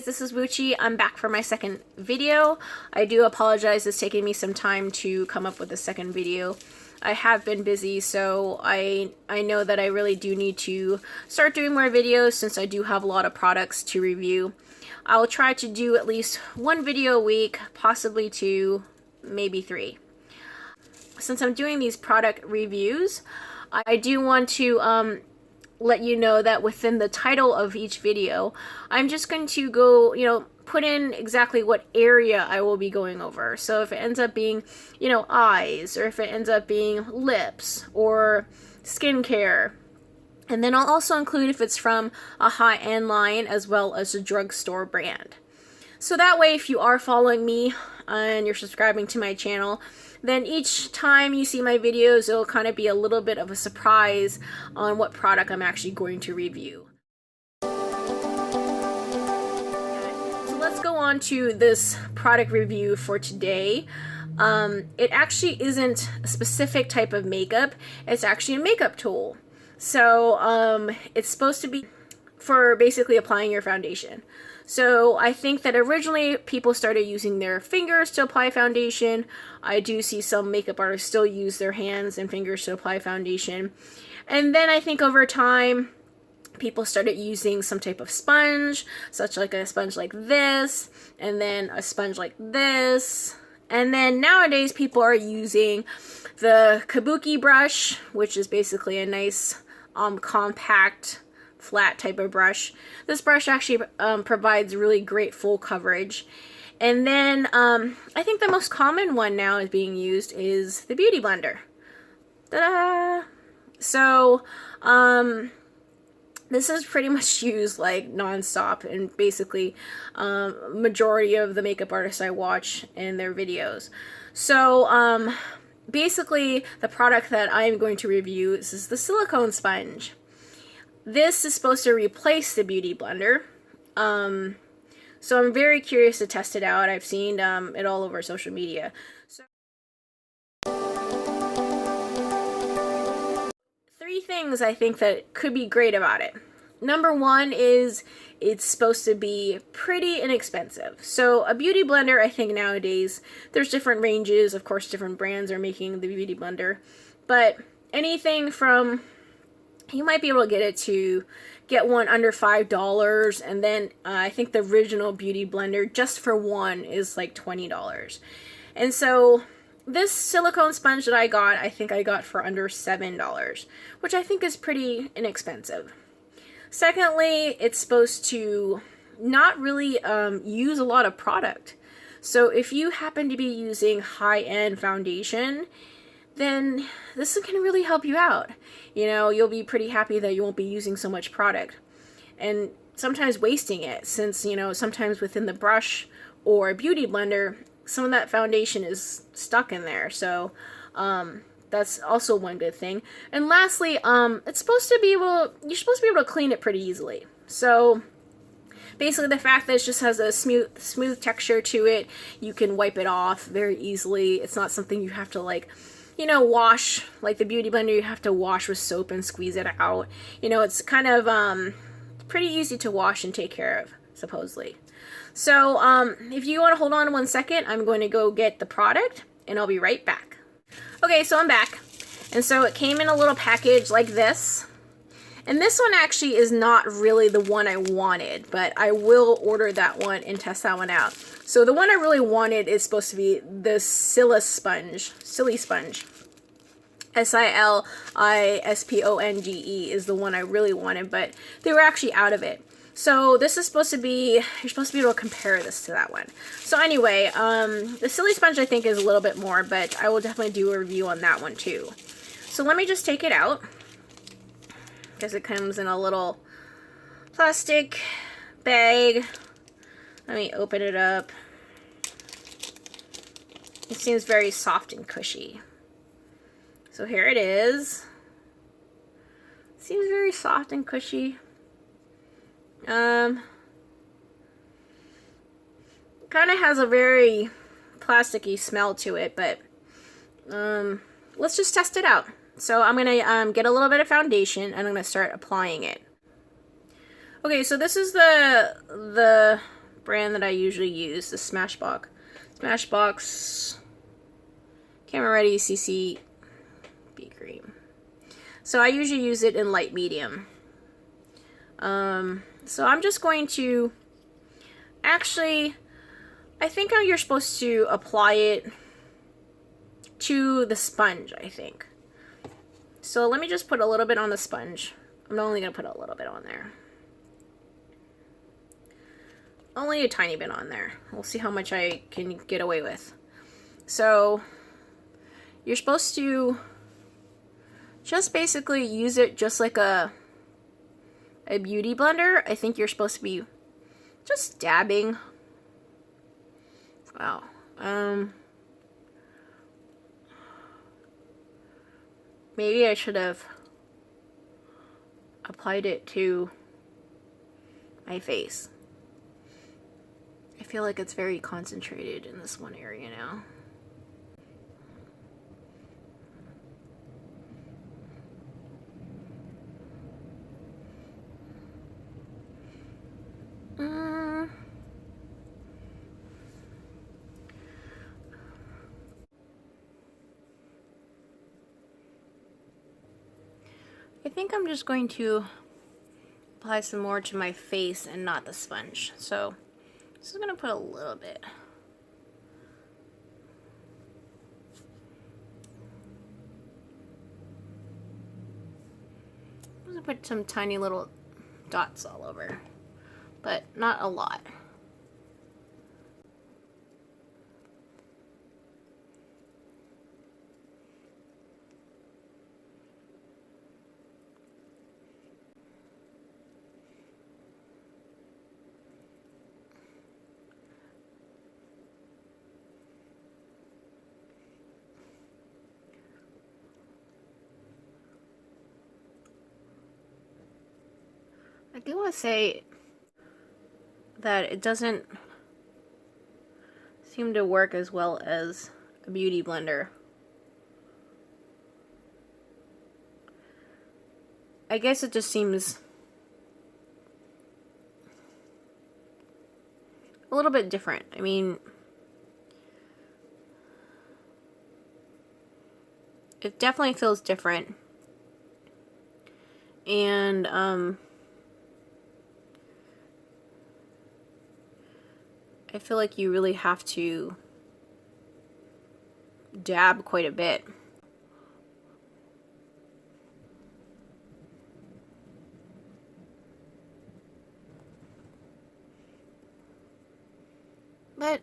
this is Wuchi. I'm back for my second video. I do apologize, it's taking me some time to come up with a second video. I have been busy, so I know that I really do need to start doing more videos since I do have a lot of products to review. I'll try to do at least one video a week, possibly two, maybe three. Since I'm doing these product reviews, I do want to let you know that within the title of each video, I'm just going to go, put in exactly what area I will be going over. So if it ends up being, eyes, or if it ends up being lips or skincare. And then I'll also include if it's from a high-end line as well as a drugstore brand. So that way, if you are following me and you're subscribing to my channel, then each time you see my videos, it'll kind of be a little bit of a surprise on what product I'm actually going to review. So let's go on to this product review for today. It actually isn't a specific type of makeup, it's actually a makeup tool. So it's supposed to be for basically applying your foundation. So I think that originally people started using their fingers to apply foundation. I do see some makeup artists still use their hands and fingers to apply foundation. And then I think over time, people started using some type of sponge, such like a sponge like this, and then a sponge like this. And then nowadays people are using the kabuki brush, which is basically a nice compact flat type of brush. This brush actually provides really great full coverage. And then I think the most common one now is being used is the Beauty Blender. Ta-da! So this is pretty much used like non-stop and basically majority of the makeup artists I watch in their videos. So basically the product that I'm going to review is the silicone sponge. This is supposed to replace the Beauty Blender, so I'm very curious to test it out. I've seen it all over social media. So, three things I think that could be great about it. Number one is it's supposed to be pretty inexpensive. So a Beauty Blender, I think nowadays, there's different ranges. Of course, different brands are making the Beauty Blender, but anything from, you might be able to get one under $5, and then I think the original Beauty Blender just for one is like $20. And so this silicone sponge that I got, I think I got for under $7, which I think is pretty inexpensive. Secondly, it's supposed to not really use a lot of product. So if you happen to be using high-end foundation, then this is going to really help you out. You'll be pretty happy that you won't be using so much product and sometimes wasting it, since sometimes within the brush or Beauty Blender some of that foundation is stuck in there. So that's also one good thing. And lastly, you're supposed to be able to clean it pretty easily. So basically the fact that it just has a smooth texture to it, you can wipe it off very easily. It's not something you have to wash, like the Beauty Blender, you have to wash with soap and squeeze it out. It's kind of pretty easy to wash and take care of, supposedly. So if you want to hold on 1 second, I'm going to go get the product and I'll be right back. Okay, so I'm back. And so it came in a little package like this. And this one actually is not really the one I wanted, but I will order that one and test that one out. So the one I really wanted is supposed to be the Silly Sponge. S-I-L-I-S-P-O-N-G-E is the one I really wanted, but they were actually out of it. So this is supposed to be, you're supposed to be able to compare this to that one. So anyway, the Silly Sponge I think is a little bit more, but I will definitely do a review on that one too. So let me just take it out, because it comes in a little plastic bag. Let me open it up. It seems very soft and cushy. So here it is. It seems very soft and cushy. Kind of has a very plasticky smell to it, but let's just test it out. So I'm gonna get a little bit of foundation and I'm gonna start applying it. Okay, so this is the brand that I usually use, the Smashbox Camera Ready CC B Cream. So I usually use it in light medium. So I'm just going to, actually, I think you're supposed to apply it to the sponge, I think. So let me just put a little bit on the sponge. I'm only going to put a little bit on there. Only a tiny bit on there. We'll see how much I can get away with. So you're supposed to just basically use it just like a beauty blender. I think you're supposed to be just dabbing. Wow. Maybe I should have applied it to my face. I feel like it's very concentrated in this one area now. I think I'm just going to apply some more to my face and not the sponge. So this is going to put a little bit. I'm going to put some tiny little dots all over, but not a lot. I do want to say that it doesn't seem to work as well as a beauty blender. I guess it just seems a little bit different. I mean, it definitely feels different. And I feel like you really have to dab quite a bit. But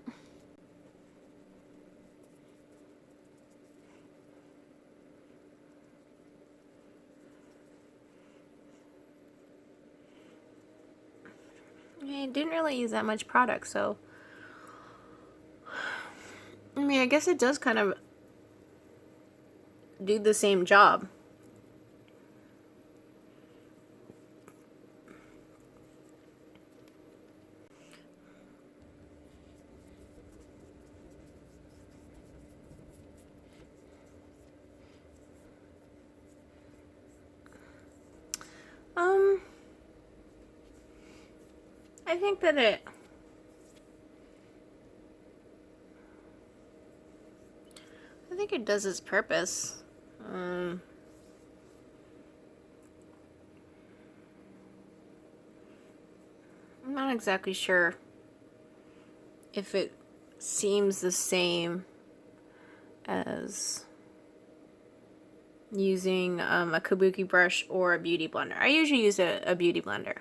I didn't really use that much product, so I mean, I guess it does kind of do the same job. I think that it does its purpose. I'm not exactly sure if it seems the same as using a kabuki brush or a beauty blender. I usually use a beauty blender,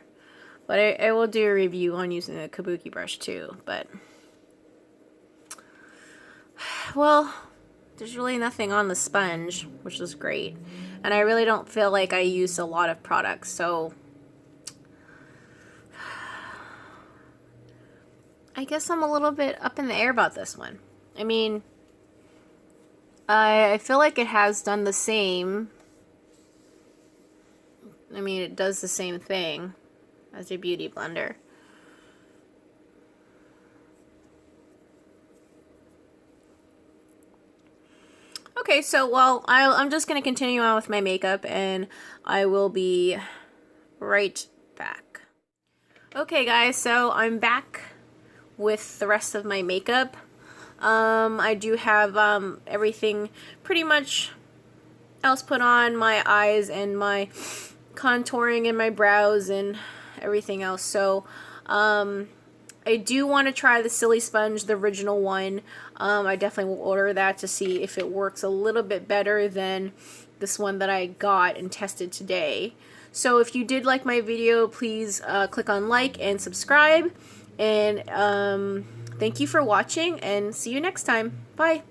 but I will do a review on using a kabuki brush too. But well, there's really nothing on the sponge, which is great, and I really don't feel like I used a lot of products, so I guess I'm a little bit up in the air about this one. I mean, I feel like it has done the same. I mean, it does the same thing as a beauty blender. Okay, so, well, I'm just going to continue on with my makeup, and I will be right back. Okay, guys, so I'm back with the rest of my makeup. I do have everything pretty much else put on, my eyes and my contouring and my brows and everything else. So I do want to try the Silly Sponge, the original one. I definitely will order that to see if it works a little bit better than this one that I got and tested today. So if you did like my video, please click on like and subscribe. And thank you for watching, and see you next time. Bye.